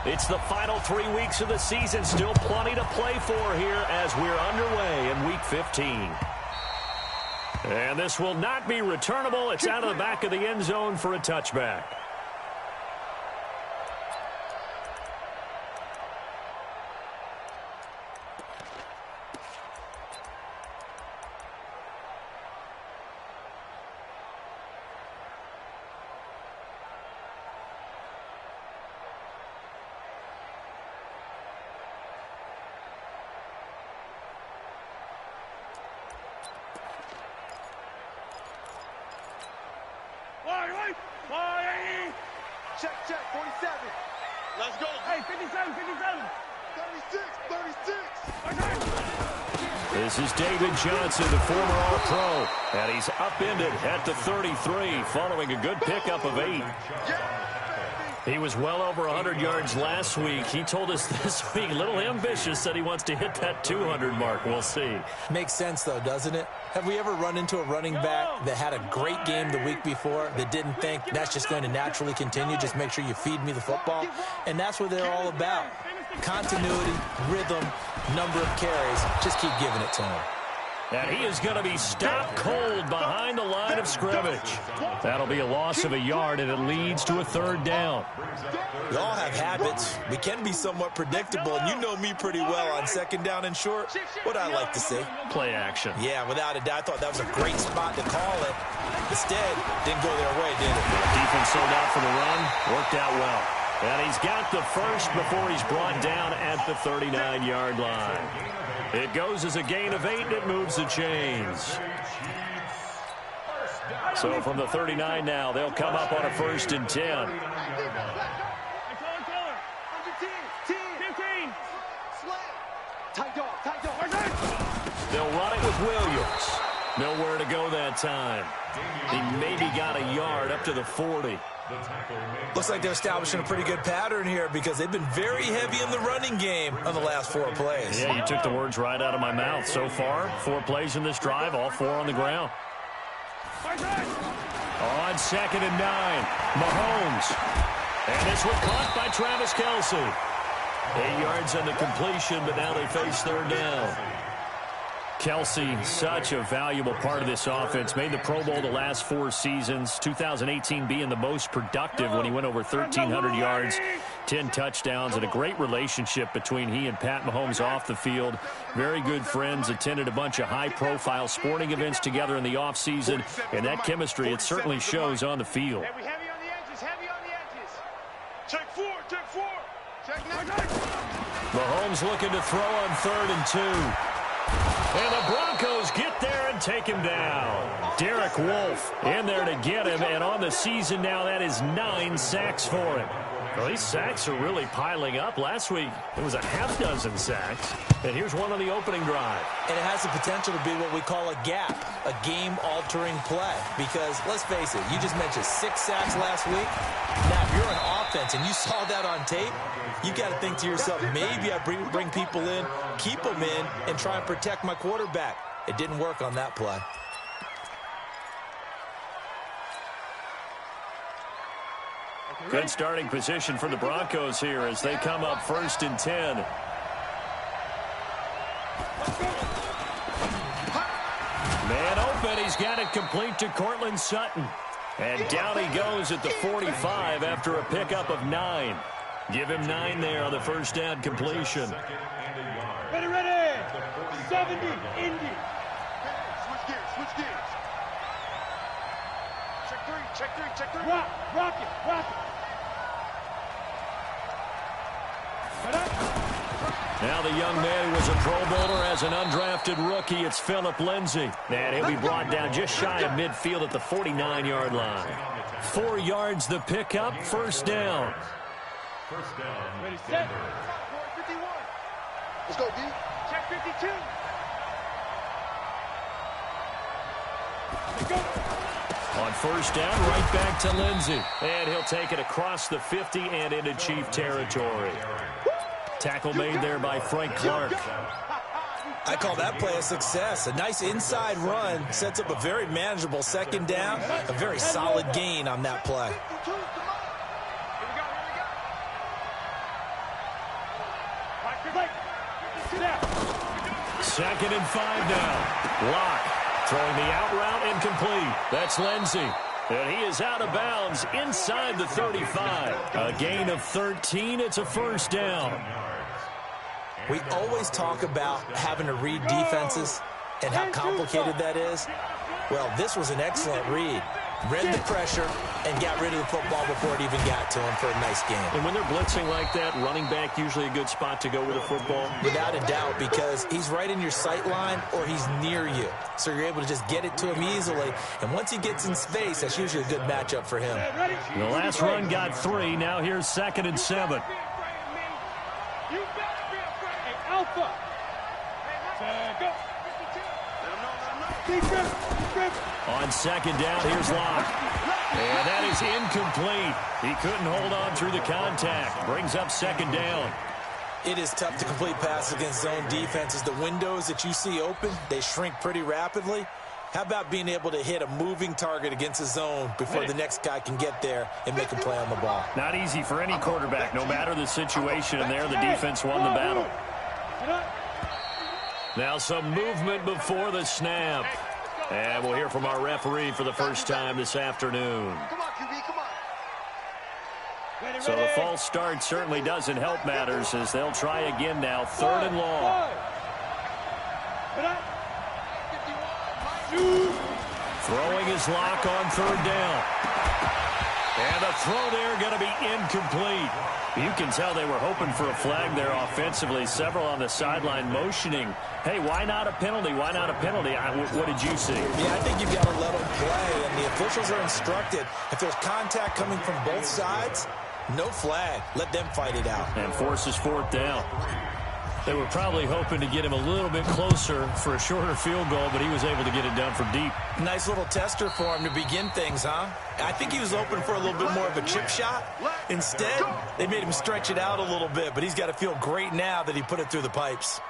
It's the final 3 weeks of the season. Still plenty to play for here as we're underway in Week 15. And this will not be returnable. It's out of the back of the end zone for a touchback. Check, 47. Let's go. Hey, 57, 57. 36, 36. This is David Johnson, the former All-Pro, and he's upended at the 33 following a good pickup of 8. He was well over 100 yards last week. He told us this week, a little ambitious, said he wants to hit that 200 mark. We'll see. Makes sense, though, doesn't it? Have we ever run into a running back that had a great game the week before that didn't think that's just going to naturally continue? Just make sure you feed me the football. And that's what they're all about. Continuity, rhythm, number of carries. Just keep giving it to him. And he is going to be stopped cold behind the line of scrimmage. That'll be a loss of a yard, and it leads to a 3rd down. We all have habits. We can be somewhat predictable, and you know me pretty well on 2nd down and short. What I like to see. Play action. Yeah, without a doubt. I thought that was a great spot to call it. Instead, didn't go their way, did it? Defense sold out for the run. Worked out well. And he's got the first before he's brought down at the 39-yard line. It goes as a gain of 8, and it moves the chains. So from the 39 now, they'll come up on a 1st and 10. They'll run it with Williams. Nowhere to go that time. He maybe got a yard up to the 40. Looks like they're establishing a pretty good pattern here because they've been very heavy in the running game on the last 4 plays. Yeah, you took the words right out of my mouth. So far, 4 plays in this drive, all 4 on the ground. On 2nd and 9, Mahomes. And this one caught by Travis Kelce. 8 yards on the completion, but now they face 3rd down. Kelce, such a valuable part of this offense. Made the Pro Bowl the last 4 seasons. 2018 being the most productive when he went over 1,300 yards, 10 touchdowns, and a great relationship between he and Pat Mahomes off the field. Very good friends, attended a bunch of high-profile sporting events together in the offseason, and that chemistry, it certainly shows on the field. Heavy on the edges, heavy on the edges. Check 4. Check 9. Mahomes looking to throw on 3rd and 2. And the Broncos get there and take him down. Derek Wolfe in there to get him, and on the season now, that is 9 sacks for him. Well, these sacks are really piling up. Last week, it was a half-dozen sacks, and here's one on the opening drive. And it has the potential to be what we call a gap, a game-altering play. Because, let's face it, you just mentioned 6 sacks last week. Now, if you're an offense and you saw that on tape, you got to think to yourself, maybe I bring people in, keep them in, and try and protect my quarterback. It didn't work on that play. Good starting position for the Broncos here as they come up 1st and 10. Man open, he's got it complete to Cortland Sutton. And down he goes at the 45 after a pickup of 9. Give him 9 there on the 1st down completion. Ready. 70, Indy. Switch gears. Check 3. Rock it. Now the young man who was a Pro Bowler as an undrafted rookie, it's Phillip Lindsay. And he'll be brought down just shy of midfield at the 49-yard line. 4 yards the pickup, 1st down. Ready, set. 51. Let's go, D. Check 52. Let's go. On 1st down, right back to Lindsay. And he'll take it across the 50 and into Chief territory. Tackle made there by Frank Clark. I call that play a success. A nice inside run sets up a very manageable 2nd down. A very solid gain on that play. Second and 5 now. Locke throwing the out route incomplete. That's Lindsey. And he is out of bounds inside the 35. A gain of 13. It's a first down. We always talk about having to read defenses and how complicated that is. Well, this was an excellent read. Read the pressure and got rid of the football before it even got to him for a nice game. And when they're blitzing like that, running back usually a good spot to go with a football? Without a doubt, because he's right in your sight line or he's near you. So you're able to just get it to him easily. And once he gets in space, that's usually a good matchup for him. The last run got 3. Now here's 2nd and 7. Alpha. Go. On 2nd down, here's Locke. And that is incomplete. He couldn't hold on through the contact. Brings up 2nd down. It is tough to complete passes against zone defenses. The windows that you see open, they shrink pretty rapidly. How about being able to hit a moving target against a zone before the next guy can get there and make a play on the ball? Not easy for any quarterback, no matter the situation. And there, the defense won the battle. Now some movement before the snap. And we'll hear from our referee for the first time this afternoon. Come on, QB, come on. So the false start certainly doesn't help matters as they'll try again now. 3rd and long. Throwing his Lock on 3rd down. And the throw there going to be incomplete. You can tell they were hoping for a flag there offensively. Several on the sideline motioning, hey, why not a penalty? Why not a penalty? What did you see? Yeah, I think you've got to let them play, and the officials are instructed. If there's contact coming from both sides, no flag. Let them fight it out. And forces 4th down. They were probably hoping to get him a little bit closer for a shorter field goal, but he was able to get it done from deep. Nice little tester for him to begin things, huh? I think he was hoping for a little bit more of a chip shot. Instead, they made him stretch it out a little bit, but he's got to feel great now that he put it through the pipes.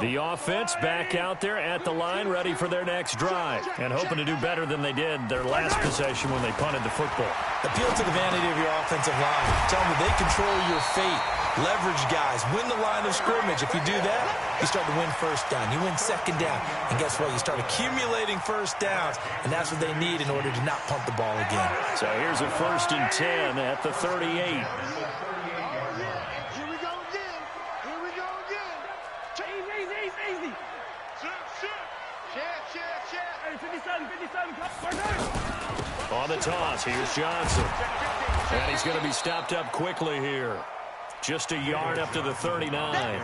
The offense back out there at the line, ready for their next drive, and hoping to do better than they did their last possession when they punted the football. Appeal to the vanity of your offensive line. Tell them they control your fate. Leverage guys. Win the line of scrimmage. If you do that, you start to win 1st down. You win 2nd down. And guess what? You start accumulating 1st downs, and that's what they need in order to not punt the ball again. So here's a 1st and 10 at the 38. On the toss, here's Johnson. And he's going to be stopped up quickly here. Just a yard up to the 39.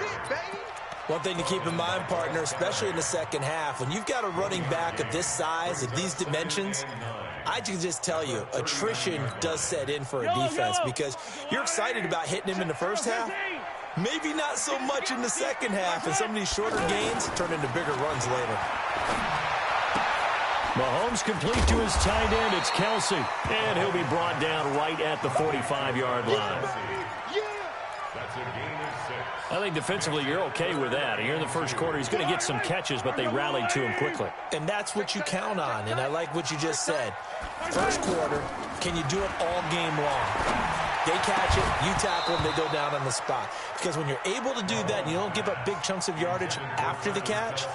One thing to keep in mind, partner, especially in the second half, when you've got a running back of this size, of these dimensions, I can just tell you, attrition does set in for a defense because you're excited about hitting him in the first half. Maybe not so much in the second half, and some of these shorter gains turn into bigger runs later. Mahomes complete to his tight end. It's Kelsey. And he'll be brought down right at the 45-yard line. I think defensively you're okay with that. Here in the first quarter, he's going to get some catches, but they rallied to him quickly. And that's what you count on, and I like what you just said. First quarter, can you do it all game long? They catch it, you tackle them, they go down on the spot. Because when you're able to do that and you don't give up big chunks of yardage after the catch,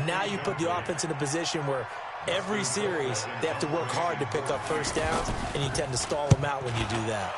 now you put the offense in a position where every series they have to work hard to pick up 1st downs, and you tend to stall them out when you do that.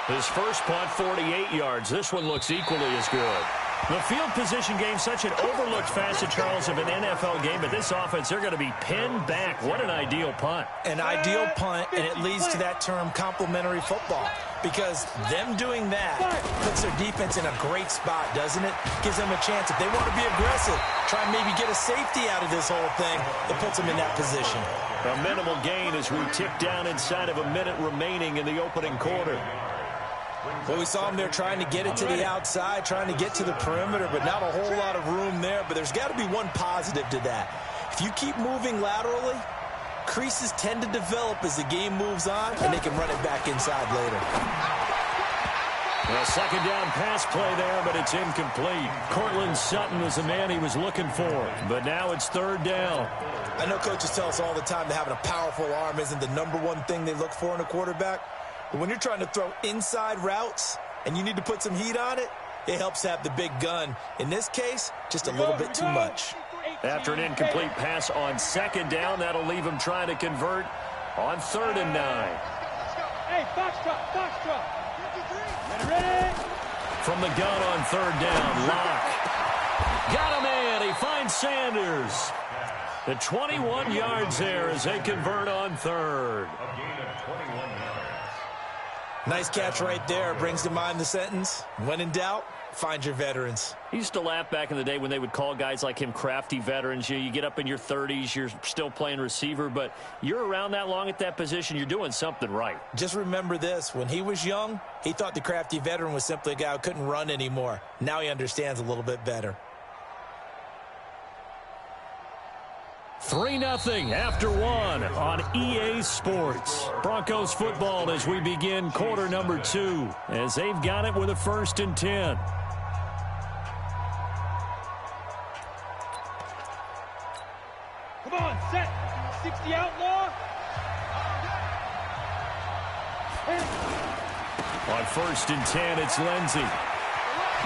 His first punt, 48 yards. This one looks equally as good. The field position game, such an overlooked facet, Charles, of an NFL game, but this offense, they're going to be pinned back. What an ideal punt. An ideal punt, and it leads to that term complementary football, because them doing that puts their defense in a great spot, doesn't it? Gives them a chance. If they want to be aggressive, try and maybe get a safety out of this whole thing, it puts them in that position. A minimal gain as we tick down inside of a minute remaining in the opening quarter. Well, we saw him there trying to get it to the outside, trying to get to the perimeter, but not a whole lot of room there. But there's got to be one positive to that. If you keep moving laterally, creases tend to develop as the game moves on, and they can run it back inside later. A second down pass play there, but it's incomplete. Cortland Sutton was the man he was looking for, but now it's third down. I know coaches tell us all the time that having a powerful arm isn't the #1 thing they look for in a quarterback. But when you're trying to throw inside routes and you need to put some heat on it, it helps have the big gun. In this case, just a little bit too much. After an incomplete pass on second down, that'll leave him trying to convert on 3rd and 9. Hey, box drop. Ready? From the gun on 3rd down, Locke. Got a man. He finds Sanders. The 21 yards there as they convert on 3rd. Nice catch right there. Brings to mind the sentence, when in doubt, find your veterans. He used to laugh back in the day when they would call guys like him crafty veterans. You get up in your 30s, you're still playing receiver, but you're around that long at that position, you're doing something right. Just remember this. When he was young, he thought the crafty veteran was simply a guy who couldn't run anymore. Now he understands a little bit better. 3-0 after 1 on EA Sports. Broncos football as we begin quarter number 2, as they've got it with a 1st and 10. Come on, set. 60 outlaw. On 1st and 10, it's Lindsey.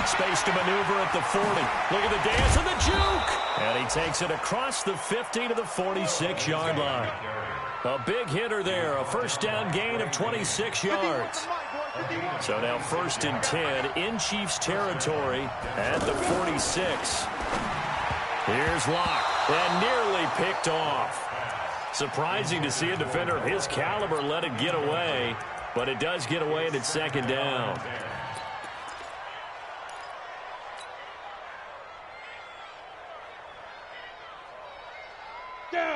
Space to maneuver at the 40. Look at the dance and the juke. And he takes it across the 50 to the 46-yard line. A big hitter there. A 1st down gain of 26 yards. So now 1st and 10 in Chiefs territory at the 46. Here's Locke. And nearly picked off. Surprising to see a defender of his caliber let it get away. But it does get away and it's 2nd down.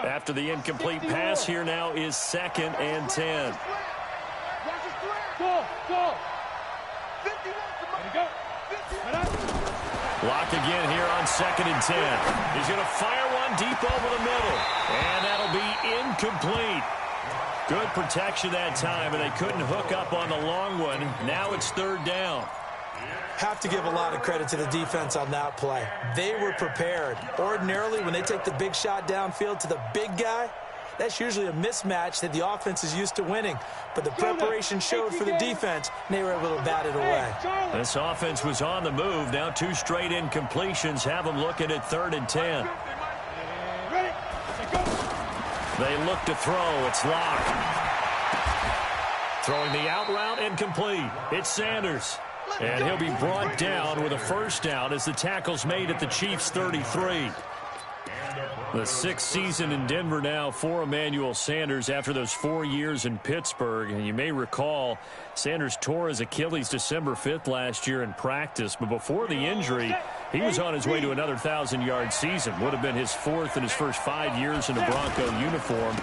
After the incomplete pass, here now is 2nd and 10. Go. Locke again here on 2nd and 10. He's going to fire one deep over the middle. And that'll be incomplete. Good protection that time, and they couldn't hook up on the long one. Now it's 3rd down. Have to give a lot of credit to the defense on that play. They were prepared. Ordinarily, when they take the big shot downfield to the big guy, that's usually a mismatch that the offense is used to winning. But the preparation showed for the defense, and they were able to bat it away. This offense was on the move. Now 2 straight incompletions have them looking at 3rd and 10. They look to throw. It's Locke. Throwing the out route, incomplete. It's Sanders. And he'll be brought down with a 1st down as the tackle's made at the Chiefs' 33. The 6th season in Denver now for Emmanuel Sanders after those 4 years in Pittsburgh. And you may recall Sanders tore his Achilles December 5th last year in practice. But before the injury, he was on his way to another 1,000-yard season. Would have been his 4th in his first 5 years in a Bronco uniform.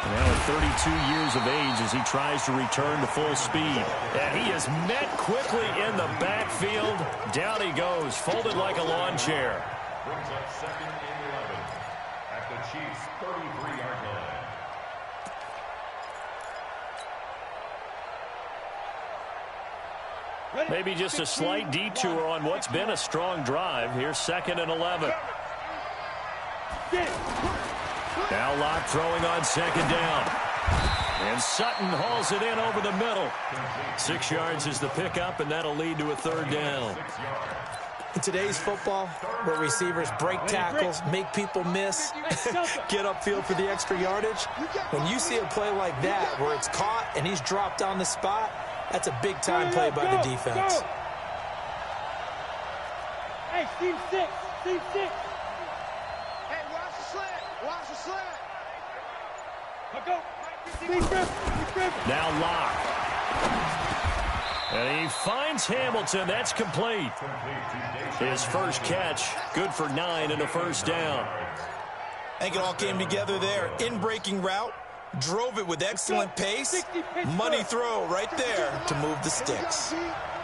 And now at 32 years of age as he tries to return to full speed. And he is met quickly in the backfield. Down he goes, folded like a lawn chair. Brings up 2nd and 11 at the Chiefs' 33-yard line. Maybe just a slight detour on what's been a strong drive. Here's 2nd and 11. Now Locke throwing on 2nd down. And Sutton hauls it in over the middle. 6 yards is the pickup, and that'll lead to a 3rd down. In today's football, where receivers break tackles, make people miss, get upfield for the extra yardage, when you see a play like that where it's caught and he's dropped on the spot, that's a big-time play by the defense. Hey, team 6. Hey, watch the slant. Watch the slant. Go. Now Locke. And he finds Hamilton. That's complete. His first catch, good for 9 and a 1st down. I think it all came together there. In-breaking route, drove it with excellent pace. Money throw right there to move the sticks.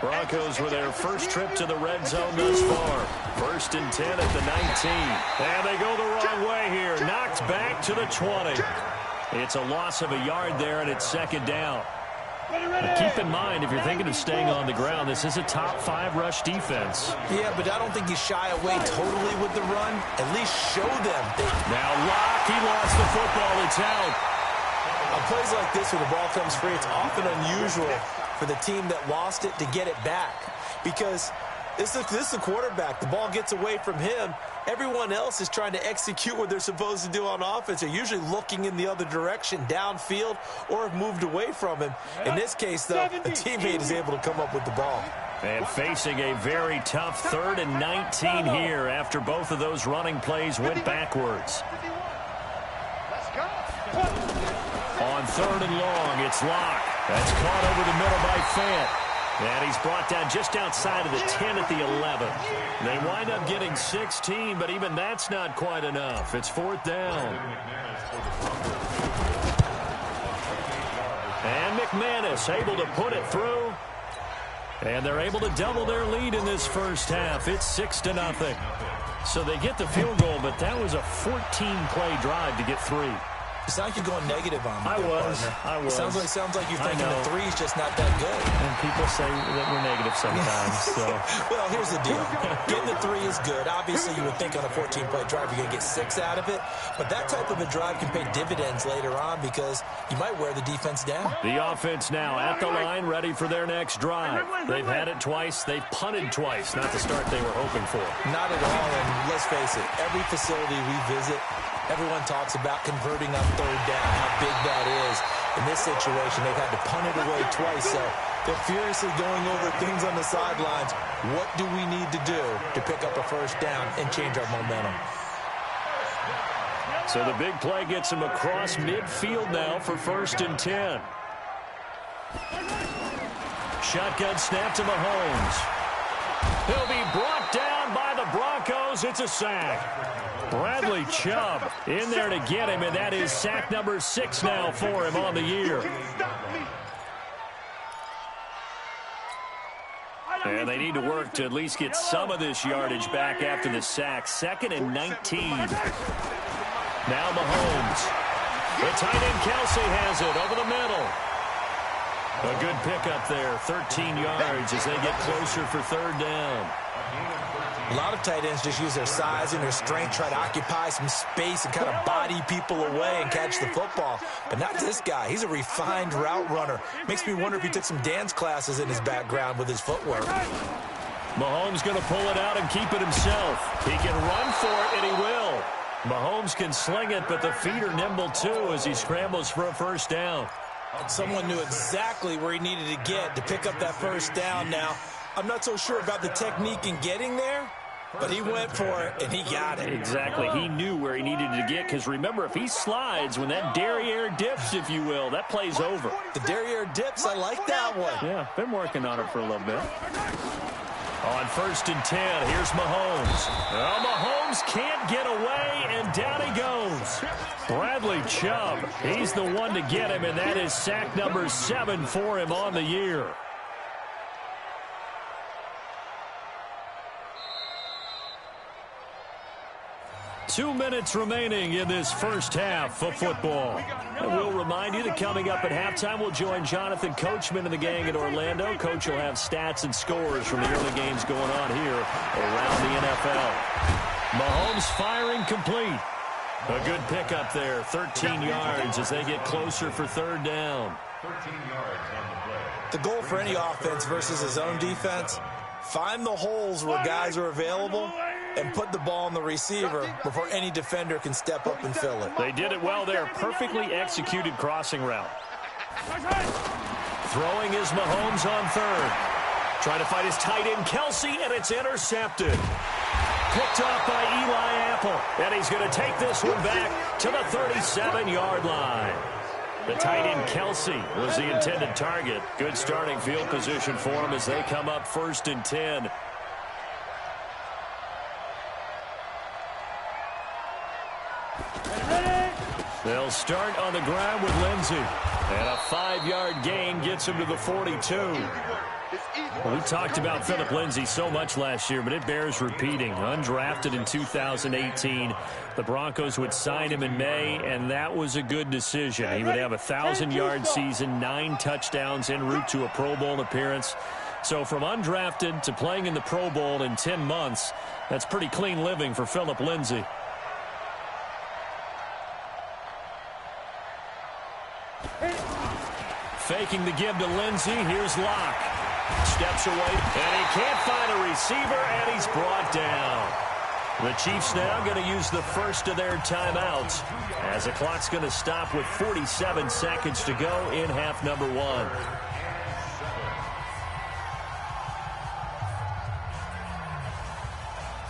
Broncos with their first trip to the red zone thus far. 1st and 10 at the 19. And they go the wrong way here. Knocked back to the 20. It's a loss of a yard there, and it's 2nd down. Keep in mind, if you're thinking of staying on the ground, this is a top 5 rush defense. Yeah, but I don't think you shy away totally with the run. At least show them. Now Locke, he lost the football. It's out. On plays like this where the ball comes free, it's often unusual for the team that lost it to get it back. Because this is the quarterback. The ball gets away from him. Everyone else is trying to execute what they're supposed to do on offense. They're usually looking in the other direction, downfield, or have moved away from him. In this case, though, a teammate is able to come up with the ball. And facing a very tough 3rd and 19 here after both of those running plays went backwards. Let's go. On 3rd and long, it's Locke. That's caught over the middle by Fant. And he's brought down just outside of the 10 at the 11. They wind up getting 16, but even that's not quite enough. It's 4th down. And McManus able to put it through. And they're able to double their lead in this first half. It's 6-0. So they get the field goal, but that was a 14-play drive to get 3. It sounds like you're going negative on me. I was. It sounds like you're thinking the 3's just not that good. And people say that we're negative sometimes. So. Well, here's the deal. Getting the 3 is good. Obviously, you would think on a 14-play drive you're going to get 6 out of it. But that type of a drive can pay dividends later on because you might wear the defense down. The offense now at the line, ready for their next drive. They've had it twice. They've punted twice. Not the start they were hoping for. Not at all. And let's face it, every facility we visit, everyone talks about converting on 3rd down, how big that is. In this situation, they've had to punt it away twice, so they're furiously going over things on the sidelines. What do we need to do to pick up a 1st down and change our momentum? So the big play gets him across midfield now for 1st and 10. Shotgun snap to Mahomes. He'll be brought down by the Broncos. It's a sack. Bradley Chubb in there to get him, and that is sack number 6 now for him on the year. And they need to work to at least get some of this yardage back after the sack. 2nd and 19. Now Mahomes. The tight end Kelsey has it over the middle. A good pickup there, 13 yards as they get closer for 3rd down. A lot of tight ends just use their size and their strength, try to occupy some space and kind of body people away and catch the football. But not this guy. He's a refined route runner. Makes me wonder if he took some dance classes in his background with his footwork. Mahomes going to pull it out and keep it himself. He can run for it, and he will. Mahomes can sling it, but the feet are nimble too as he scrambles for a 1st down. Someone knew exactly where he needed to get to pick up that 1st down now. I'm not so sure about the technique in getting there, but he went for it, and he got it. Exactly. He knew where he needed to get, because remember, if he slides, when that derriere dips, if you will, that play's over. The derriere dips, I like that one. Yeah, been working on it for a little bit. On 1st and 10, here's Mahomes. Well, Mahomes can't get away, and down he goes. Bradley Chubb, he's the one to get him, and that is sack number 7 for him on the year. Two minutes remaining in this first half of football. And we'll remind you that coming up at halftime, we'll join Jonathan Coachman and the gang in Orlando. Coach will have stats and scores from the early games going on here around the NFL. Mahomes firing complete. A good pickup there, 13 yards as they get closer for 3rd down. 13 yards on the play. The goal for any offense versus his own defense, find the holes where guys are available and put the ball on the receiver before any defender can step up and fill it. They did it well there. Perfectly executed crossing route. Throwing is Mahomes on 3rd. Trying to find his tight end, Kelsey, and it's intercepted. Picked off by Eli Apple. And he's going to take this one back to the 37-yard line. The tight end, Kelsey, was the intended target. Good starting field position for him as they come up 1st and 10. They'll start on the ground with Lindsey. And a 5-yard gain gets him to the 42. Well, we talked about Phillip Lindsay so much last year, but it bears repeating. Undrafted in 2018, the Broncos would sign him in May, and that was a good decision. He would have a 1,000-yard season, 9 touchdowns en route to a Pro Bowl appearance. So from undrafted to playing in the Pro Bowl in 10 months, that's pretty clean living for Phillip Lindsay. Faking the give to Lindsay. Here's Locke. Steps away, and he can't find a receiver, and he's brought down. The Chiefs now going to use the first of their timeouts as the clock's going to stop with 47 seconds to go in half number 1.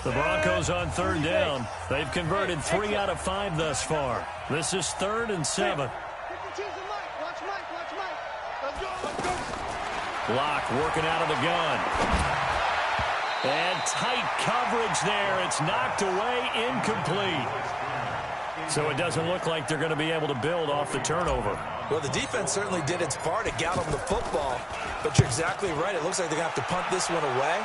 The Broncos on 3rd down. They've converted 3 out of 5 thus far. This is 3rd and 7. Locke working out of the gun. And tight coverage there. It's knocked away, incomplete. So it doesn't look like they're going to be able to build off the turnover. Well, the defense certainly did its part to get them the football. But you're exactly right. It looks like they're going to have to punt this one away.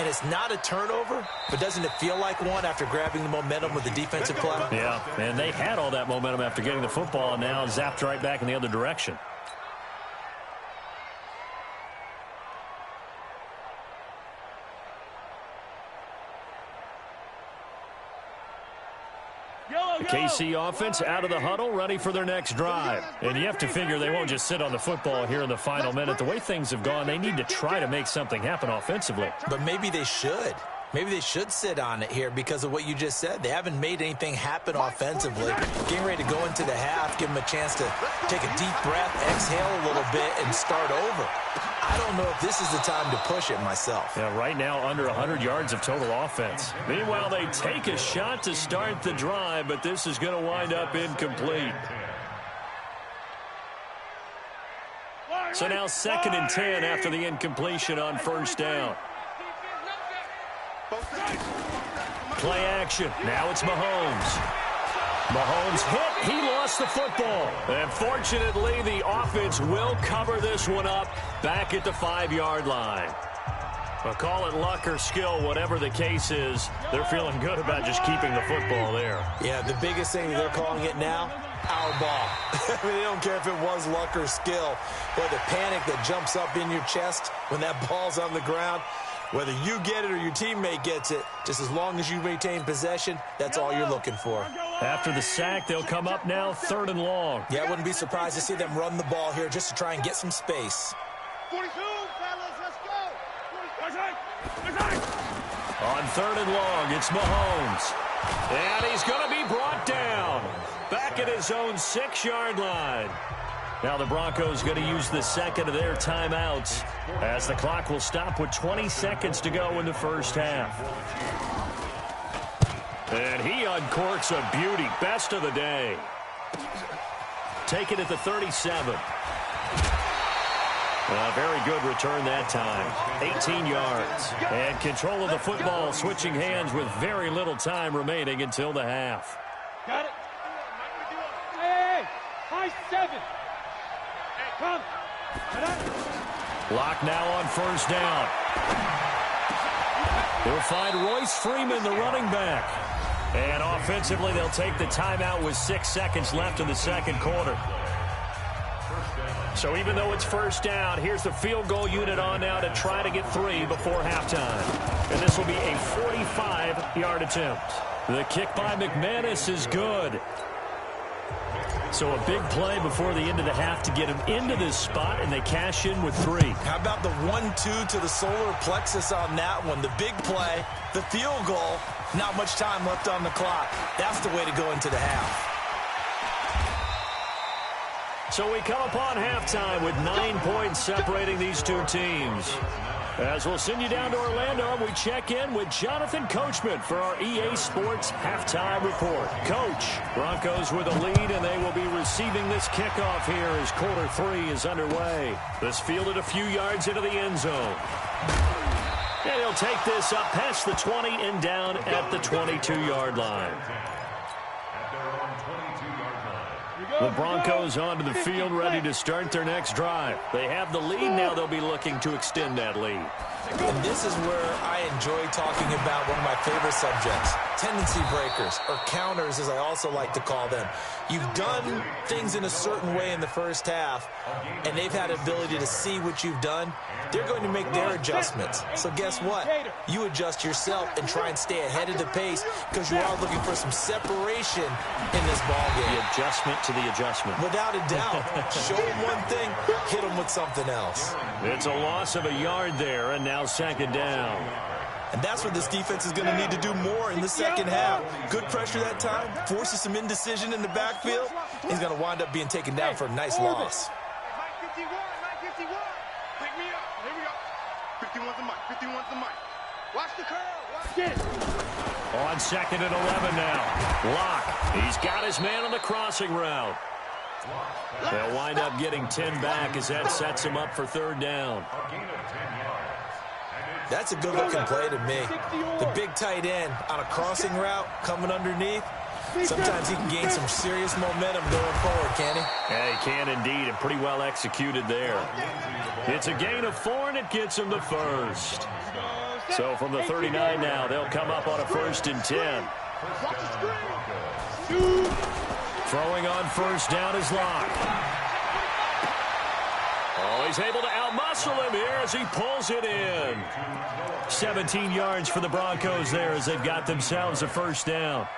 And it's not a turnover, but doesn't it feel like one after grabbing the momentum with the defensive play? Yeah, and they had all that momentum after getting the football, and now zapped right back in the other direction. The KC offense out of the huddle, ready for their next drive. And you have to figure they won't just sit on the football here in the final minute. The way things have gone, they need to try to make something happen offensively. But maybe they should. Maybe they should sit on it here because of what you just said. They haven't made anything happen offensively. Getting ready to go into the half, give them a chance to take a deep breath, exhale a little bit, and start over. I don't know if this is the time to push it myself. Yeah, right now under 100 yards of total offense. Meanwhile, they take a shot to start the drive, but this is going to wind up incomplete. So now 2nd and 10 after the incompletion on 1st down. Play action. Now it's Mahomes. Mahomes hit. He lost the football. And fortunately, the offense will cover this one up back at the 5-yard line. Well, call it luck or skill, whatever the case is. They're feeling good about just keeping the football there. Yeah, the biggest thing they're calling it now, our ball. I mean, they don't care if it was luck or skill. But the panic that jumps up in your chest when that ball's on the ground, whether you get it or your teammate gets it, just as long as you maintain possession, that's all you're looking for. After the sack, they'll come up now 3rd and long. Yeah, I wouldn't be surprised to see them run the ball here just to try and get some space. 42, fellas, let's go. On 3rd and long, it's Mahomes. And he's going to be brought down back at his own 6-yard line. Now the Broncos going to use the 2nd of their timeouts as the clock will stop with 20 seconds to go in the first half. And he uncorks a beauty. Best of the day. Take it at the 37. A very good return that time. 18 yards. And control of the football switching hands with very little time remaining until the half. Got it. Hey, high 7. Come. Lock now on 1st down. They'll find Royce Freeman, the running back. And offensively, they'll take the timeout with 6 seconds left in the 2nd quarter. So even though it's 1st down, here's the field goal unit on now to try to get 3 before halftime. And this will be a 45-yard attempt. The kick by McManus is good. So a big play before the end of the half to get him into this spot, and they cash in with 3. How about the 1-2 to the solar plexus on that one? The big play, the field goal, not much time left on the clock. That's the way to go into the half. So we come upon halftime with 9 points separating these two teams. As we'll send you down to Orlando, we check in with Jonathan Coachman for our EA Sports Halftime Report. Coach, Broncos with a lead, and they will be receiving this kickoff here as quarter 3 is underway. This fielded a few yards into the end zone. And he'll take this up past the 20 and down at the 22-yard line. Here we go. The Broncos onto the field ready to start their next drive. They have the lead. Now they'll be looking to extend that lead. And this is where I enjoy talking about one of my favorite subjects, tendency breakers, or counters as I also like to call them. You've done things in a certain way in the first half, and they've had the ability to see what you've done. They're going to make their adjustments. So guess what? You adjust yourself and try and stay ahead of the pace because you are looking for some separation in this ball game. The adjustment to the adjustment. Without a doubt. Show them one thing, hit them with something else. It's a loss of a yard there, and now second down. And that's what this defense is going to need to do more in the second half. Good pressure that time, forces some indecision in the backfield. He's going to wind up being taken down for a nice loss. Mike 51, Mike 51. Pick me up. Here we go. 51's the mic, 51's the mic. Watch the curl. Watch it. On second and 11 now. Lock. He's got his man on the crossing route. They'll wind up getting 10 back as that sets him up for third down. That's a good-looking play to me. The big tight end on a crossing route coming underneath. Sometimes he can gain some serious momentum going forward, can he? Yeah, he can indeed, and pretty well executed there. It's a gain of 4, and it gets him to first. So from the 39 now, they'll come up on a 1st and 10. Throwing on first down is Lock. Oh, he's able to outmuscle him here as he pulls it in. 17 yards for the Broncos there as they've got themselves a first down.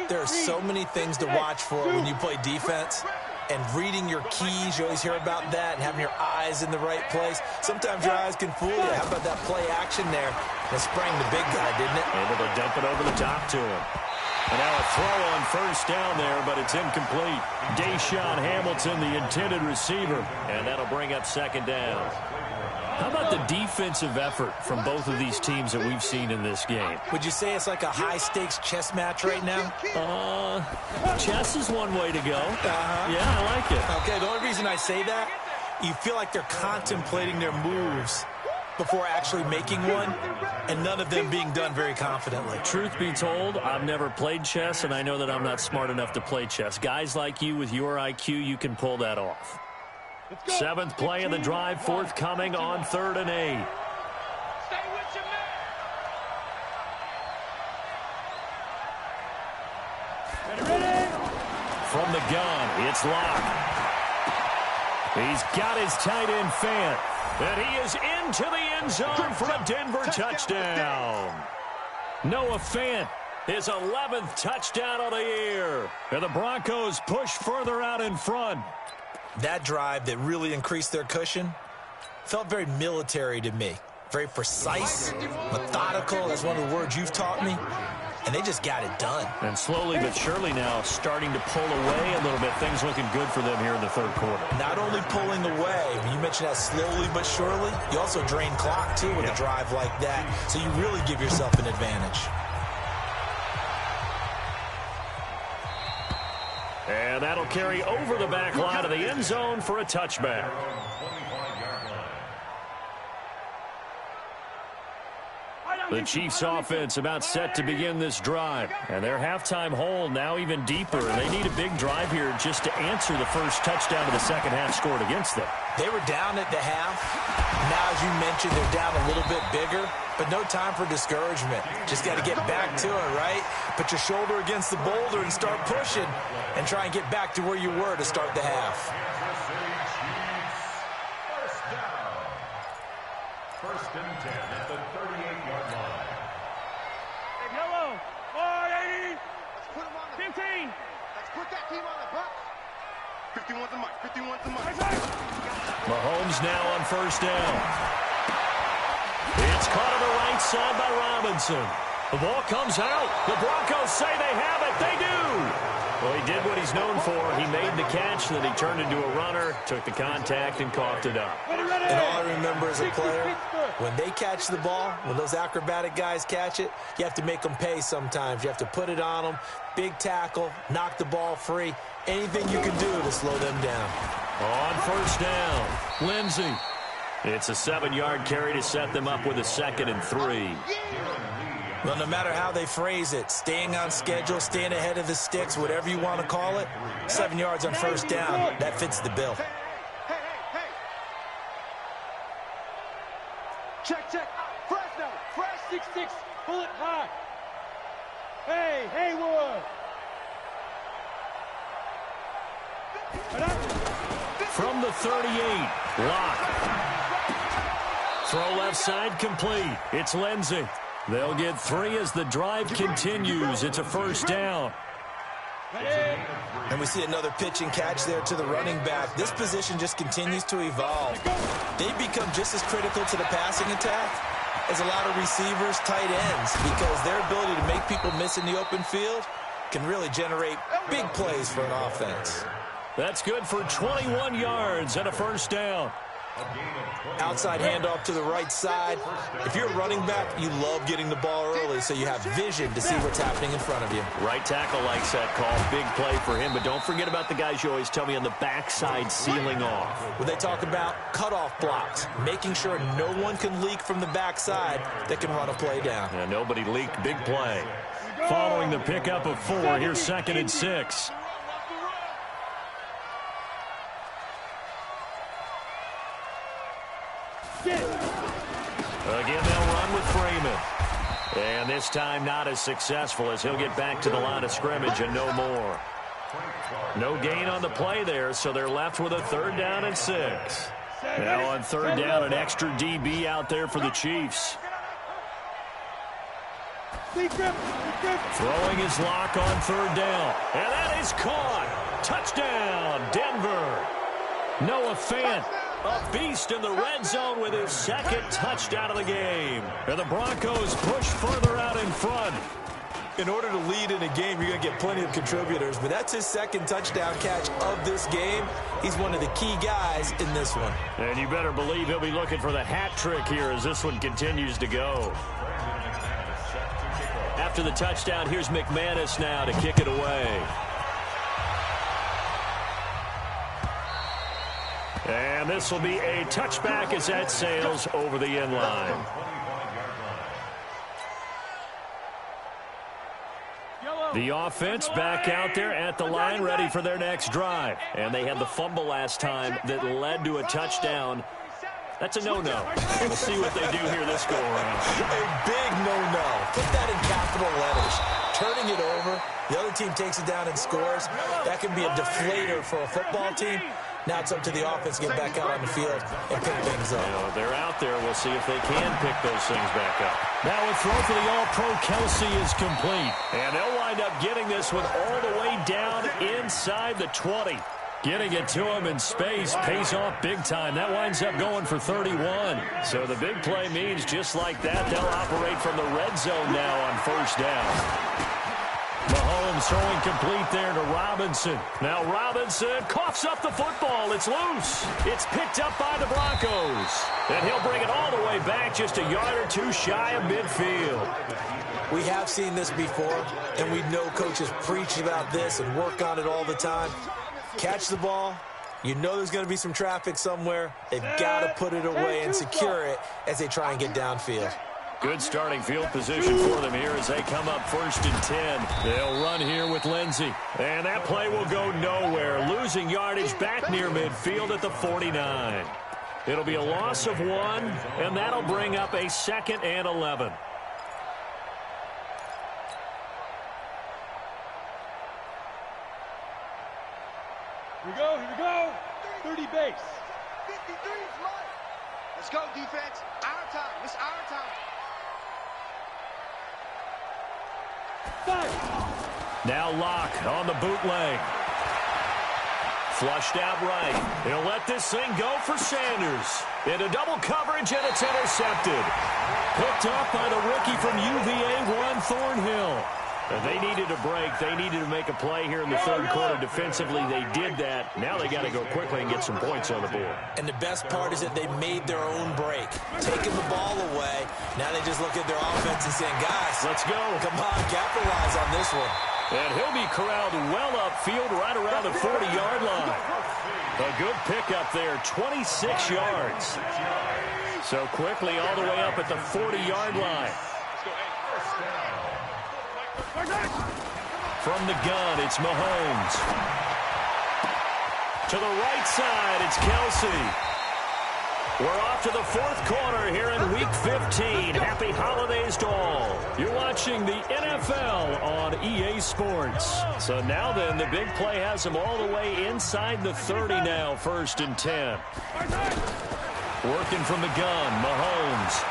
There are so many things to watch for when you play defense. And reading your keys, you always hear about that, and having your eyes in the right place. Sometimes your eyes can fool you. How about that play action there? That sprang the big guy, didn't it? Able to dump it over the top to him. And now a throw on first down there, but it's incomplete. Deshaun Hamilton, the intended receiver, and that'll bring up second down. How about the defensive effort from both of these teams that we've seen in this game? Would you say it's like a high-stakes chess match right now? Chess is one way to go. Yeah, I like it. Okay, the only reason I say that, you feel like they're contemplating their moves before actually making one, and none of them being done very confidently. Truth be told, I've never played chess, and I know that I'm not smart enough to play chess. Guys like you with your IQ, you can pull that off. 7th play of the drive, forthcoming on 3rd and 8. Stay with your man. Ready? From the gun, it's Lock. He's got his tight end Fant, and he is into the end zone for a Denver touchdown. Noah Fant, his 11th touchdown of the year. And the Broncos push further out in front. That drive that really increased their cushion felt very military to me. Very precise, methodical. That's one of the words you've taught me. And they just got it done. And slowly but surely now starting to pull away a little bit. Things looking good for them here in the 3rd quarter. Not only pulling away, when you mentioned that slowly but surely, you also drain clock, too, with a drive like that. So you really give yourself an advantage. And that'll carry over the back line of the end zone for a touchback. The Chiefs offense about set to begin this drive. And their halftime hole now even deeper. And they need a big drive here just to answer the first touchdown of the second half scored against them. They were down at the half. Now, as you mentioned, they're down a little bit bigger. But no time for discouragement. Just got to get back to it, right? Put your shoulder against the boulder and start pushing. And try and get back to where you were to start the half. First and 10 at the 38-yard line. Hey, hello. 480. Let's put him on the 15. Let's put that team on the bus. 51's the mic, 51's the mic. Mahomes now on first down. It's caught on the right side by Robinson. The ball comes out. The Broncos say they have it. They do. Well, he did what he's known for. He made the catch, then he turned into a runner, took the contact, and coughed it up. And all I remember as a player, when they catch the ball, when those acrobatic guys catch it, you have to make them pay sometimes. You have to put it on them, big tackle, knock the ball free, anything you can do to slow them down. On first down, Lindsey. It's a 7-yard carry to set them up with a 2nd and 3. Well, no matter how they phrase it, staying on schedule, staying ahead of the sticks, whatever you want to call it, 7 yards on first down, that fits the bill. Hey. Check. Fresh now. Fresh 6-6. Pull it high. Hey, Haywood. From the 38, Locke. Throw left side complete. It's Lindsey. They'll get 3 as the drive continues. It's a first down. And we see another pitch and catch there to the running back. This position just continues to evolve. They become just as critical to the passing attack as a lot of receivers, tight ends, because their ability to make people miss in the open field can really generate big plays for an offense. That's good for 21 yards and a first down. Outside handoff to the right side. If you're a running back, you love getting the ball early so you have vision to see what's happening in front of you. Right tackle likes that call. Big play for him, but don't forget about the guys you always tell me on the backside sealing off. When they talk about cutoff blocks, making sure no one can leak from the backside that can run a play down. Yeah, nobody leaked. Big play. Following the pickup of 4, here's 2nd and 6. Again, they'll run with Freeman. And this time not as successful as he'll get back to the line of scrimmage and no more. No gain on the play there, so they're left with a 3rd down and 6. Now on 3rd down, an extra DB out there for the Chiefs. Throwing his Lock on 3rd down. And that is caught. Touchdown, Denver. Noah Fant, a beast in the red zone with his 2nd touchdown of the game. And the Broncos push further out in front. In order to lead in a game, you're going to get plenty of contributors, but that's his 2nd touchdown catch of this game. He's one of the key guys in this one. And you better believe he'll be looking for the hat trick here as this one continues to go. After the touchdown, here's McManus now to kick it away. And this will be a touchback as that sails over the end line. The offense back out there at the line, ready for their next drive. And they had the fumble last time that led to a touchdown. That's a no-no. We'll see what they do here this go-around. A big no-no. Put that in capital letters. Turning it over, the other team takes it down and scores. That can be a deflator for a football team. Now it's up to the offense to get back out on the field and pick things up. You know, they're out there. We'll see if they can pick those things back up. Now a throw for the All-Pro Kelsey is complete. And they'll wind up getting this one all the way down inside the 20. Getting it to him in space pays off big time. That winds up going for 31. So the big play means just like that, they'll operate from the red zone now on first down. Mahomes throwing complete there to Robinson. Now Robinson coughs up the football. It's loose. It's picked up by the Broncos. And he'll bring it all the way back just a yard or 2 shy of midfield. We have seen this before, and we know coaches preach about this and work on it all the time. Catch the ball. You know there's going to be some traffic somewhere. They've got to put it away and secure it as they try and get downfield. Good starting field position for them here as they come up 1st and 10. They'll run here with Lindsey. And that play will go nowhere. Losing yardage back near midfield at the 49. It'll be a loss of 1, and that'll bring up a 2nd and 11. Here we go. 30 base. 53 is mine. Let's go, defense. Our time. It's our time. Now Locke on the bootleg. Flushed out right. He'll let this thing go for Sanders. Into double coverage, and it's intercepted. Picked off by the rookie from UVA, Juan Thornhill. And they needed a break. They needed to make a play here in the 3rd quarter. Defensively, they did that. Now they got to go quickly and get some points on the board. And the best part is that they made their own break. Taking the ball away. Now they just look at their offense and saying, guys, let's go. Come on, capitalize on this one. And he'll be corralled well upfield right around the 40-yard line. A good pickup there, 26 yards. So quickly all the way up at the 40-yard line. From the gun, it's Mahomes. To the right side, it's Kelsey. We're off to the fourth quarter here in Week 15. Happy holidays to all. You're watching the NFL on EA Sports. So now then, the big play has them all the way inside the 30 now, 1st and 10. Working from the gun, Mahomes.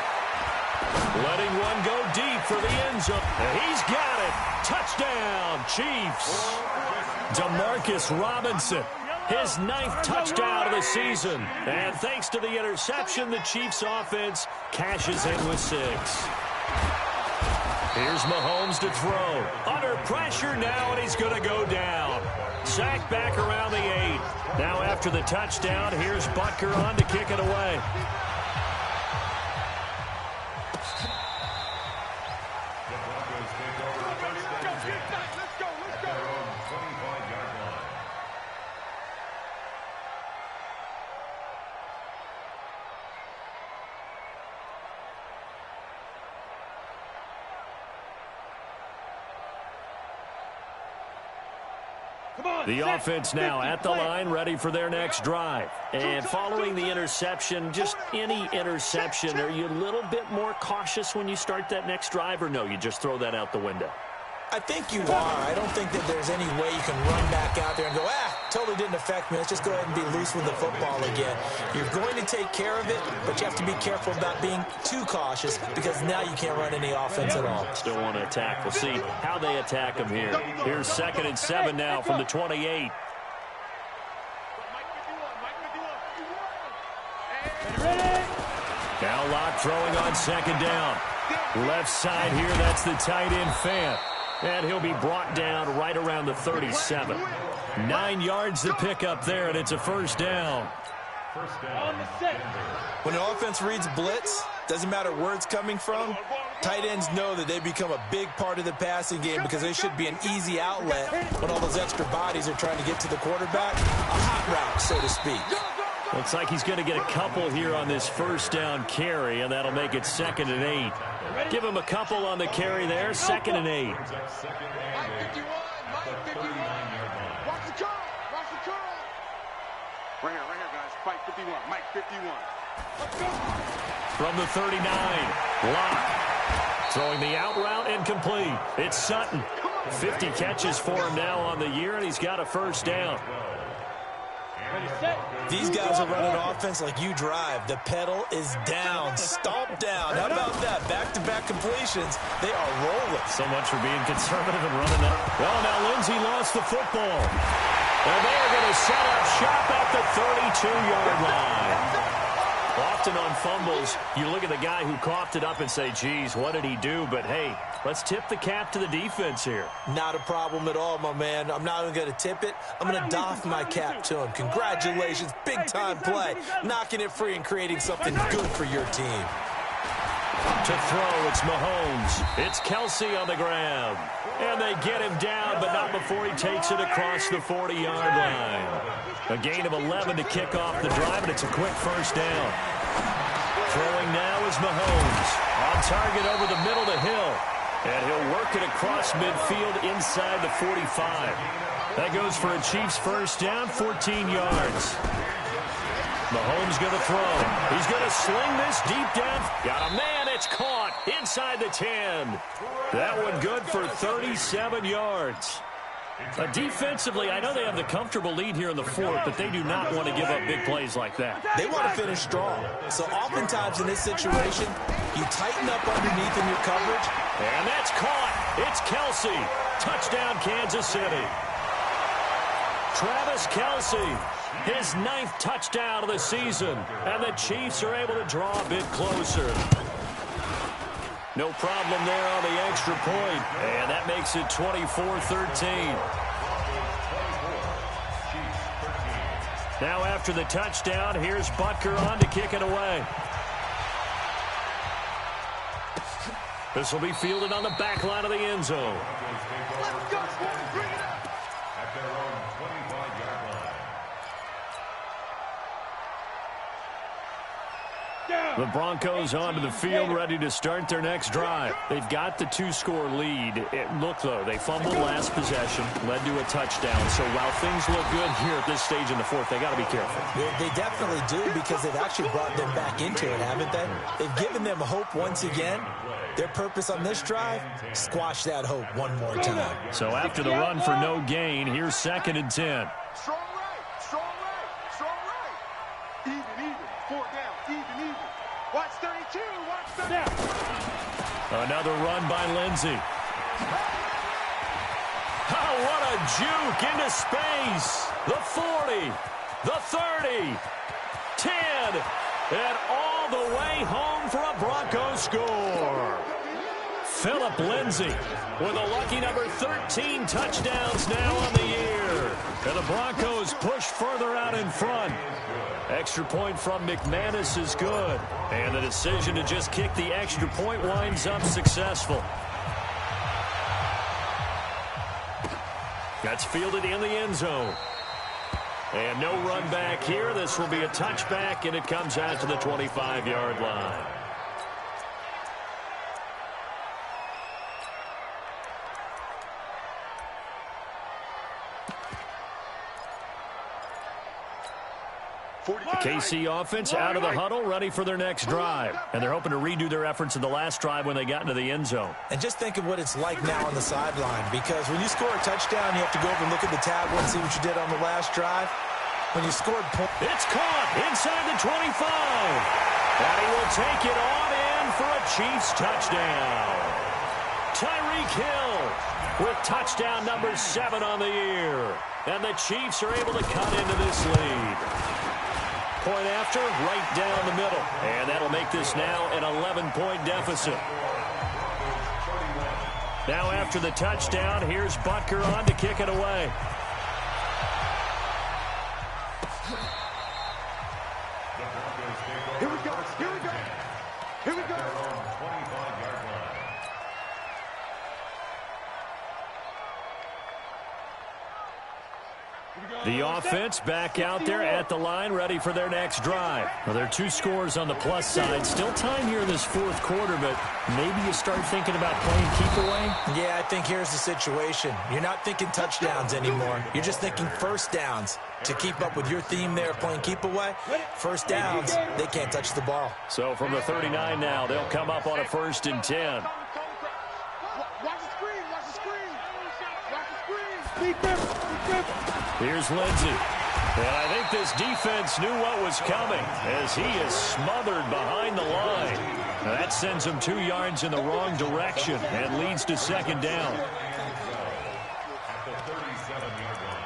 Letting one go deep for the end zone. He's got it. Touchdown, Chiefs. Demarcus Robinson. His 9th touchdown of the season. And thanks to the interception, the Chiefs offense cashes in with 6. Here's Mahomes to throw. Under pressure now, and he's going to go down. Sacked back around the 8. Now after the touchdown, here's Butker on to kick it away. The offense now at the line, ready for their next drive. And following the interception, just any interception, are you a little bit more cautious when you start that next drive, or no, you just throw that out the window? I think you are. I don't think that there's any way you can run back out there and go, totally didn't affect me. Let's just go ahead and be loose with the football again. You're going to take care of it, but you have to be careful about being too cautious because now you can't run any offense at all. Still want to attack. We'll see how they attack him here. Here's 2nd and 7 now from the 28. Now Locke throwing on 2nd down. Left side here, that's the tight end Fant. And he'll be brought down right around the 37. 9 yards to pick up there, and it's a 1st down. When an offense reads blitz, doesn't matter where it's coming from, tight ends know that they become a big part of the passing game because they should be an easy outlet when all those extra bodies are trying to get to the quarterback. A hot route, so to speak. Looks like he's going to get a couple here on this 1st down carry, and that'll make it 2nd and 8. Give him a couple on the carry there, 2nd and 8. Mike 51, Mike 51. Watch the curl, watch the curl. Right here, guys. Mike 51, Mike 51. Let's go. From the 39, Locke. Throwing the out route incomplete. It's Sutton. 50 catches for him now on the year, and he's got a 1st down. These guys are running offense like you drive. The pedal is down, stomp down. How about that? Back-to-back completions. They are rolling. So much for being conservative and running up. Well, now Lindsey lost the football. And they are going to set up shop at the 32-yard line. Often on fumbles, you look at the guy who coughed it up and say, geez, what did he do? But, hey, let's tip the cap to the defense here. Not a problem at all, my man. I'm not even going to tip it. I'm going to doff my cap to him. Congratulations. Big-time play. Knocking it free and creating something good for your team. To throw, it's Mahomes. It's Kelsey on the ground. And they get him down, but not before he takes it across the 40-yard line. A gain of 11 to kick off the drive, and it's a quick 1st down. Throwing now is Mahomes. On target over the middle to Hill. And he'll work it across midfield inside the 45. That goes for a Chiefs 1st down, 14 yards. Mahomes going to throw. He's going to sling this deep down. Got a man. It's caught inside the 10. That one good for 37 yards. Defensively, I know they have the comfortable lead here in the 4th, but they do not want to give up big plays like that. They want to finish strong. So oftentimes in this situation, you tighten up underneath in your coverage. And that's caught. It's Kelsey. Touchdown, Kansas City. Travis Kelsey, his 9th touchdown of the season. And the Chiefs are able to draw a bit closer. No problem there on the extra point. And that makes it 24-13. Now after the touchdown, here's Butker on to kick it away. This will be fielded on the back line of the end zone. Let's go, boys. Bring it up. At their own 25-yard line. The Broncos onto the field, ready to start their next drive. They've got the 2-score lead. Look, though, they fumbled last possession, led to a touchdown. So while things look good here at this stage in the fourth, they got to be careful. They definitely do, because they've actually brought them back into it, haven't they? They've given them hope once again. Their purpose on this drive, squash that hope one more time. So after the run for no gain, here's 2nd and 10. Strong right, strong right, strong right. Even, 4 down, even. Watch 32, watch 30. Another run by Lindsey. Oh, what a juke into space. The 40, the 30, 10, and all the way home for a Broncos score. Phillip Lindsay with a lucky number 13 touchdowns now on the year. And the Broncos push further out in front. Extra point from McManus is good. And the decision to just kick the extra point winds up successful. That's fielded in the end zone. And no run back here. This will be a touchback, and it comes out to the 25-yard line. The KC offense out of the huddle, ready for their next drive. And they're hoping to redo their efforts in the last drive when they got into the end zone. And just think of what it's like now on the sideline, because when you score a touchdown, you have to go over and look at the tablet and see what you did on the last drive. When you scored points, it's caught inside the 25. And he will take it on in for a Chiefs touchdown. Tyreek Hill with touchdown number 7 on the year. And the Chiefs are able to cut into this lead. Point after, right down the middle. And that'll make this now an 11-point deficit. Now after the touchdown, here's Butker on to kick it away. Here we go, here we go, here we go. The offense back out there at the line, ready for their next drive. Well, there are 2 scores on the plus side. Still time here in this fourth quarter, but maybe you start thinking about playing keep away? Yeah, I think here's the situation. You're not thinking touchdowns anymore. You're just thinking first downs. To keep up with your theme there, playing keep away, first downs, they can't touch the ball. So from the 39 now, they'll come up on a 1st and 10. Watch the screen, watch the screen. Watch the screen. Beat them. Here's Lindsey. And I think this defense knew what was coming as he is smothered behind the line. Now that sends him 2 yards in the wrong direction and leads to 2nd down. At the 37-yard line.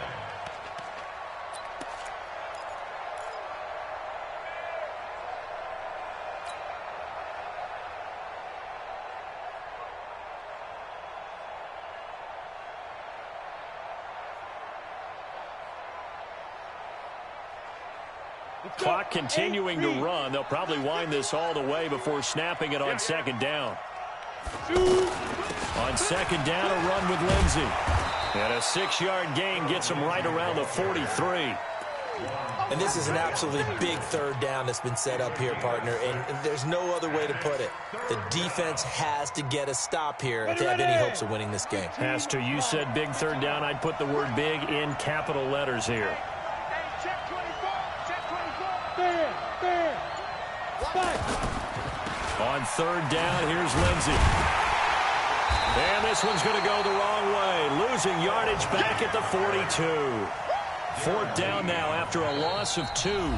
Clock continuing to run. They'll probably wind this all the way before snapping it on 2nd down. On 2nd down, a run with Lindsey. And a 6-yard gain gets him right around the 43. And this is an absolutely big 3rd down that's been set up here, partner, and there's no other way to put it. The defense has to get a stop here if they have any hopes of winning this game. Has to. You said big 3rd down. I'd put the word big in capital letters here. Check 24, check 24. Fair. On 3rd down, here's Lindsey. And this one's going to go the wrong way. Losing yardage back at the 42. 4th down now after a loss of 2.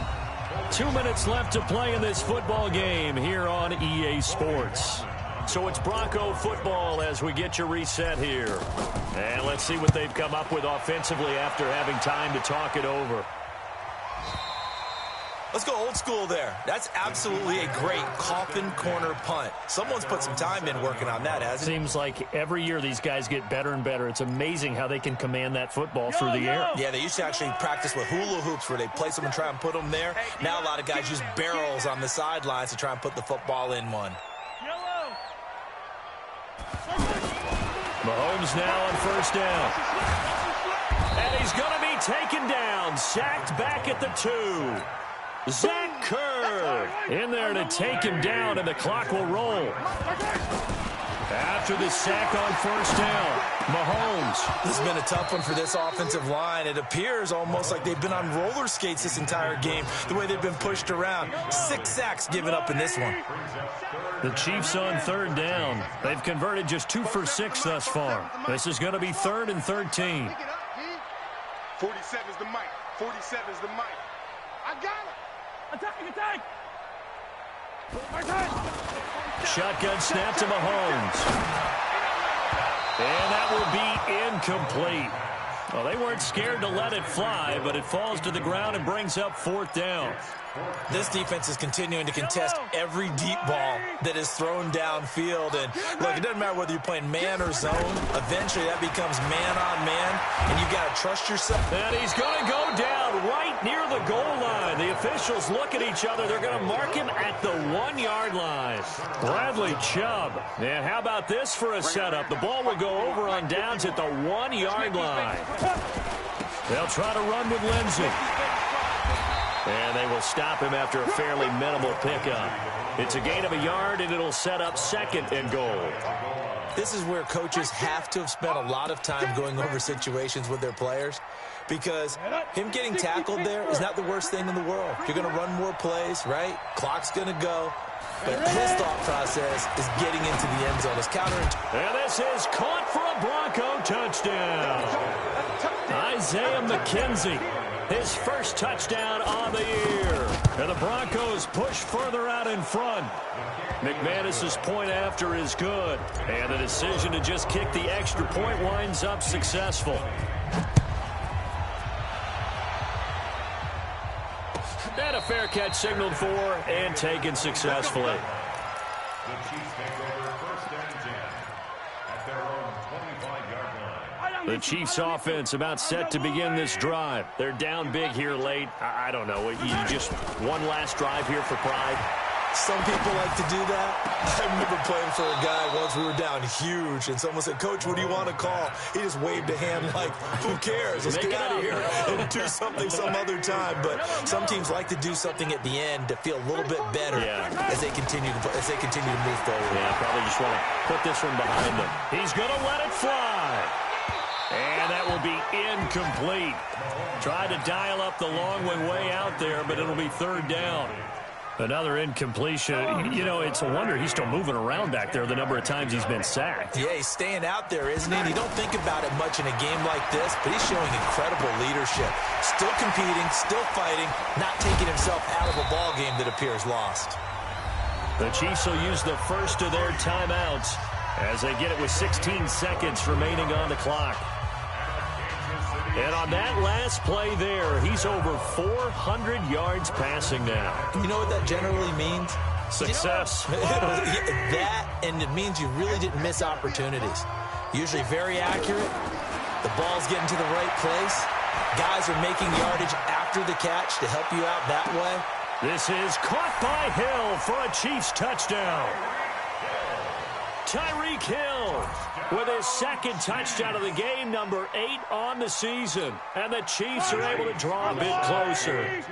2 minutes left to play in this football game here on EA Sports. So it's Bronco football as we get your reset here. And let's see what they've come up with offensively after having time to talk it over. Let's go old school there. That's absolutely a great coffin corner punt. Someone's put some time in working on that, hasn't it? Seems like every year these guys get better and better. It's amazing how they can command that football through the air. Yeah, they used to actually practice with hula hoops where they place them and try and put them there. Now a lot of guys use barrels on the sidelines to try and put the football in one. Mahomes now on 1st down. And he's going to be taken down, sacked back at the 2. Zach Kerr in there to take him down, and the clock will roll. After the sack on first down, Mahomes. This has been a tough one for this offensive line. It appears almost like they've been on roller skates this entire game, the way they've been pushed around. 6 sacks given up in this one. The Chiefs on third down. They've converted just 2 for 6 thus far. This is going to be 3rd and 13. 47 is the mic. 47 is the mic. I got it. Attack. Shotgun snap to Mahomes. And that will be incomplete. Well, they weren't scared to let it fly, but it falls to the ground and brings up 4th down. This defense is continuing to contest every deep ball that is thrown downfield. And, look, it doesn't matter whether you're playing man or zone. Eventually, that becomes man-on-man, and you've got to trust yourself. And he's going to go down right near the goal line. The officials look at each other. They're going to mark him at the 1-yard line. Bradley Chubb. And how about this for a setup? The ball will go over on downs at the 1-yard line. They'll try to run with Lindsey. And they will stop him after a fairly minimal pickup. It's a gain of a yard, and it'll set up 2nd and goal. This is where coaches have to have spent a lot of time going over situations with their players, because him getting tackled there is not the worst thing in the world. You're going to run more plays, right? Clock's going to go. But his thought process is getting into the end zone. His and this is caught for a Bronco touchdown. Isaiah McKenzie. His first touchdown on the year. And the Broncos push further out in front. McManus's point after is good. And the decision to just kick the extra point winds up successful. And a fair catch signaled for and taken successfully. The Chiefs take over 1st and 10 at their own 25-yard line. The Chiefs offense about set to begin this drive. They're down big here late. I don't know. You just one last drive here for pride. Some people like to do that. I remember playing for a guy once. We were down huge, and someone said, "Coach, what do you want to call?" He just waved a hand like, "Who cares? Let's get out of here and do something some other time." But some teams like to do something at the end to feel a little bit better as they continue to move forward. Yeah, probably just want to put this one behind them. He's going to let it fly. And that will be incomplete. Tried to dial up the long one way out there, but it'll be 3rd down. Another incompletion. You know, it's a wonder he's still moving around back there the number of times he's been sacked. Yeah, he's staying out there, isn't he? And you don't think about it much in a game like this, but he's showing incredible leadership. Still competing, still fighting, not taking himself out of a ball game that appears lost. The Chiefs will use the first of their timeouts as they get it with 16 seconds remaining on the clock. And on that last play there, he's over 400 yards passing now. You know what that generally means? Success. That, and it means you really didn't miss opportunities. Usually very accurate. The ball's getting to the right place. Guys are making yardage after the catch to help you out that way. This is caught by Hill for a Chiefs touchdown. Tyreek Hill with his 2nd touchdown of the game, number 8 on the season. And the Chiefs are able to draw a bit closer.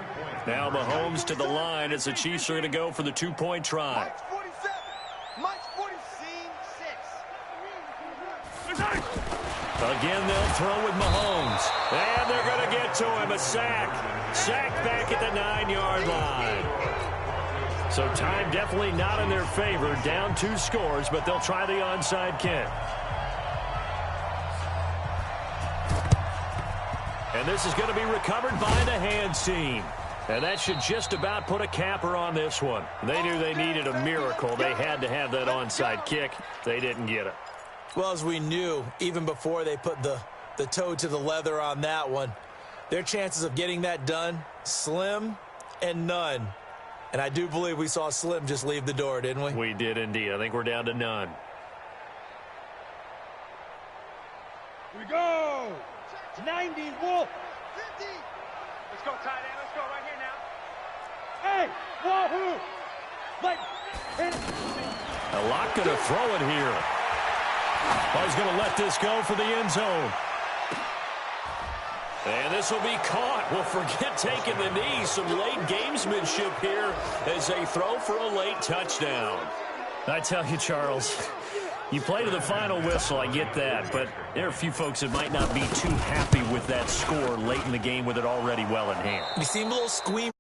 Now Mahomes to the line as the Chiefs are going to go for the 2-point try. Mike's 47. Mike's 46. Again, they'll throw with Mahomes. And they're going to get to him. A sack. Sack back at the 9-yard line. So time definitely not in their favor. Down 2 scores, but they'll try the onside kick. And this is going to be recovered by the hands team. And that should just about put a capper on this one. They knew they needed a miracle. They had to have that onside kick. They didn't get it. Well, as we knew, even before they put the toe to the leather on that one, their chances of getting that done, slim and none. And I do believe we saw Slim just leave the door, didn't we? We did indeed. I think we're down to none. Here we go. 90 Wolf. 50. Let's go, tight end. Let's go right here now. Hey, wahoo! Like, hit it. A lot going to throw it here. Oh, he's going to let this go for the end zone. And this will be caught. Well, forget taking the knee. Some late gamesmanship here as they throw for a late touchdown. I tell you, Charles, you play to the final whistle, I get that, but there are a few folks that might not be too happy with that score late in the game with it already well in hand. You seem a little squeamish.